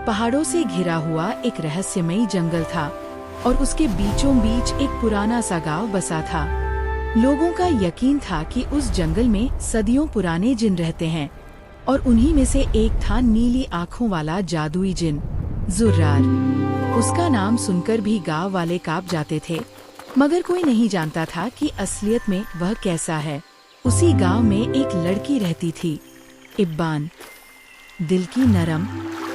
पहाड़ों से घिरा हुआ एक रहस्यमयी जंगल था और उसके बीचों बीच एक पुराना सा गांव बसा था। लोगों का यकीन था कि उस जंगल में सदियों पुराने जिन रहते हैं और उन्हीं में से एक था नीली आँखों वाला जादुई जिन, जुर्रार। उसका नाम सुनकर भी गांव वाले कांप जाते थे, मगर कोई नहीं जानता था कि असलियत में वह कैसा है। उसी गांव में एक लड़की रहती थी, इब्बान। दिल की नरम,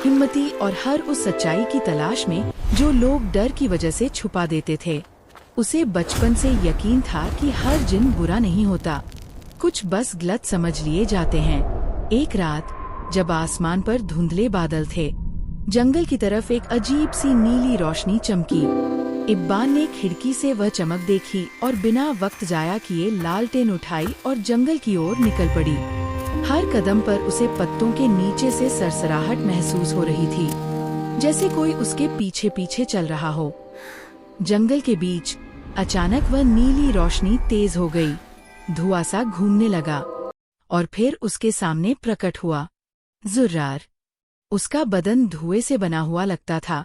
हिम्मती और हर उस सच्चाई की तलाश में जो लोग डर की वजह से छुपा देते थे। उसे बचपन से यकीन था कि हर जिन बुरा नहीं होता, कुछ बस गलत समझ लिए जाते हैं। एक रात जब आसमान पर धुंधले बादल थे, जंगल की तरफ एक अजीब सी नीली रोशनी चमकी। इब्बान ने खिड़की से वह चमक देखी और बिना वक्त जाया किए लालटेन उठाई और जंगल की ओर निकल पड़ी। हर कदम पर उसे पत्तों के नीचे से सरसराहट महसूस हो रही थी, जैसे कोई उसके पीछे पीछे चल रहा हो। जंगल के बीच अचानक वह नीली रोशनी तेज हो गई, धुआं सा घूमने लगा और फिर उसके सामने प्रकट हुआ जुर्रार। उसका बदन धुएं से बना हुआ लगता था,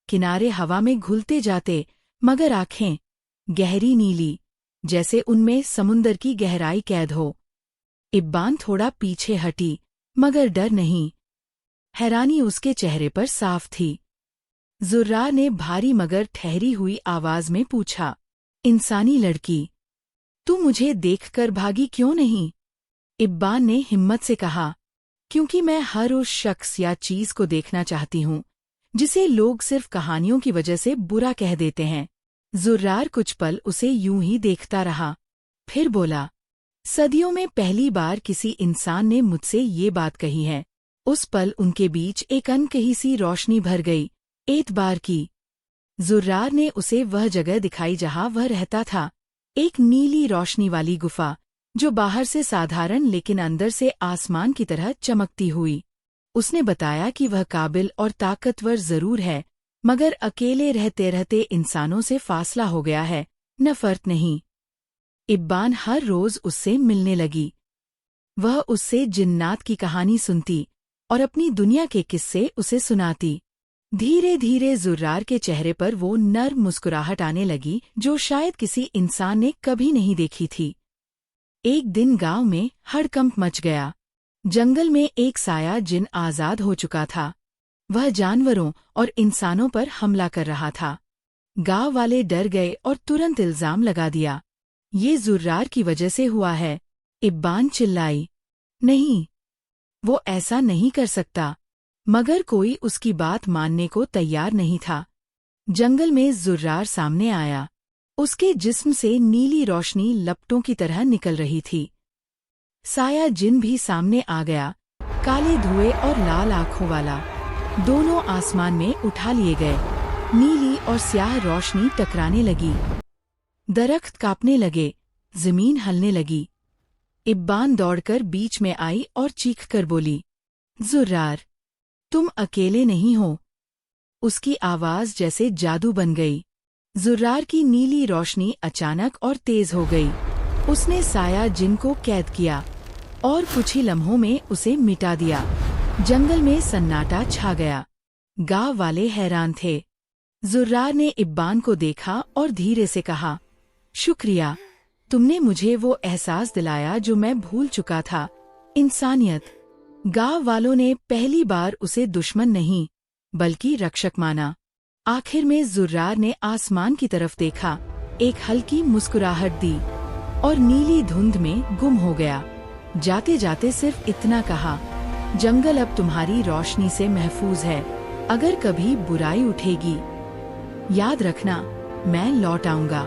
किनारे हवा में घुलते जाते, मगर आंखें गहरी नीली, जैसे उनमें समुंदर की गहराई कैद हो। इब्बान थोड़ा पीछे हटी, मगर डर नहीं, हैरानी उसके चेहरे पर साफ थी। जुर्रार ने भारी मगर ठहरी हुई आवाज में पूछा, इंसानी लड़की, तू मुझे देखकर भागी क्यों नहीं? इब्बान ने हिम्मत से कहा, क्योंकि मैं हर उस शख्स या चीज को देखना चाहती हूँ जिसे लोग सिर्फ कहानियों की वजह से बुरा कह देते हैं। जुर्रार कुछ पल उसे यूं ही देखता रहा, फिर बोला, सदियों में पहली बार किसी इंसान ने मुझसे ये बात कही है। उस पल उनके बीच एक अनकही सी रोशनी भर गई, एतबार की। जुर्रार ने उसे वह जगह दिखाई जहां वह रहता था, एक नीली रोशनी वाली गुफा जो बाहर से साधारण लेकिन अंदर से आसमान की तरह चमकती हुई। उसने बताया कि वह काबिल और ताकतवर जरूर है, मगर अकेले रहते रहते इंसानों से फासला हो गया है, नफरत नहीं। इब्बान हर रोज उससे मिलने लगी। वह उससे जिन्नात की कहानी सुनती और अपनी दुनिया के किस्से उसे सुनाती। धीरे धीरे जुर्रार के चेहरे पर वो नर्म मुस्कुराहट आने लगी जो शायद किसी इंसान ने कभी नहीं देखी थी। एक दिन गांव में हड़कंप मच गया। जंगल में एक साया जिन आजाद हो चुका था। वह जानवरों और इंसानों पर हमला कर रहा था। गांव वाले डर गए और तुरंत इल्जाम लगा दिया, ये जुर्रार की वजह से हुआ है। इब्बान चिल्लाई, नहीं, वो ऐसा नहीं कर सकता, मगर कोई उसकी बात मानने को तैयार नहीं था। जंगल में जुर्रार सामने आया। उसके जिस्म से नीली रोशनी लपटों की तरह निकल रही थी। साया जिन भी सामने आ गया, काले धुएं और लाल आँखों वाला। दोनों आसमान में उठा लिए गए। नीली और स्याह रोशनी टकराने लगी, दरख्त कांपने लगे, जमीन हलने लगी। इब्बान दौड़कर बीच में आई और चीखकर बोली, जुर्रार, तुम अकेले नहीं हो। उसकी आवाज जैसे जादू बन गई। जुर्रार की नीली रोशनी अचानक और तेज हो गई। उसने साया जिन को कैद किया और कुछ ही लम्हों में उसे मिटा दिया। जंगल में सन्नाटा छा गया। गांव वाले हैरान थे। जुर्रार ने इब्बान को देखा और धीरे से कहा, शुक्रिया, तुमने मुझे वो एहसास दिलाया जो मैं भूल चुका था, इंसानियत। गांव वालों ने पहली बार उसे दुश्मन नहीं बल्कि रक्षक माना। आखिर में जुर्रार ने आसमान की तरफ देखा, एक हल्की मुस्कुराहट दी और नीली धुंध में गुम हो गया। जाते जाते सिर्फ इतना कहा, जंगल अब तुम्हारी रोशनी से महफूज है। अगर कभी बुराई उठेगी, याद रखना, मैं लौट आऊंगा।